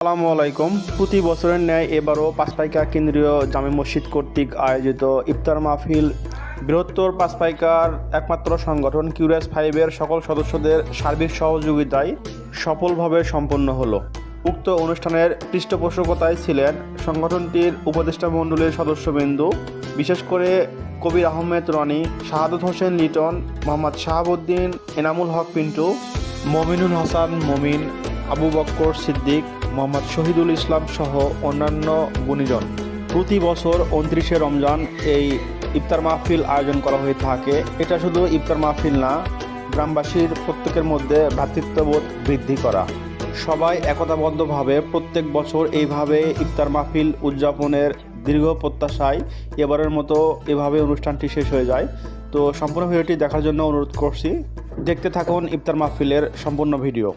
আসসালামু আলাইকুম। প্রতি বছরের ন্যায় এবারও পাঁচপাইকা কেন্দ্রীয় জামে মসজিদ কর্তৃক আয়োজিত ইফতার মাহফিল বৃহত্তর পাঁচপাইকার একমাত্র সংগঠন কিউরিয়াস ফাইভের সকল সদস্যদের সার্বিক সহযোগিতায় সফলভাবে সম্পন্ন হলো। উক্ত অনুষ্ঠানের পৃষ্ঠপোষকতায় ছিলেন সংগঠনটির উপদেষ্টা মণ্ডলীর সদস্যবৃন্দ, বিশেষ করে কবির আহমেদ রনি, শাহাদত হোসেন লিটন, মোহাম্মদ শাহাবুদ্দিন, এনামুল হক পিন্টু, মমিনুল হাসান মমিন, আবু বক্কর সিদ্দিক, মোহাম্মদ শহীদুল ইসলাম সহ অন্যান্য গুণীজন। প্রতি বছর 29শে রমজান এই ইফতার মাহফিল আয়োজন করা হয়ে থাকে। এটা শুধু ইফতার মাহফিল না, গ্রামবাসীর প্রত্যেকের মধ্যে ভ্রাতৃত্ববোধ বৃদ্ধি করা। সবাই একতাবদ্ধভাবে প্রত্যেক বছর এইভাবে ইফতার মাহফিল উদযাপনের দীর্ঘ প্রত্যাশায় এবারের মতো এভাবে অনুষ্ঠানটি শেষ হয়ে যায়। তো সম্পূর্ণ ভিডিওটি দেখার জন্য অনুরোধ করছি। দেখতে থাকুন ইফতার মাহফিলের সম্পূর্ণ ভিডিও।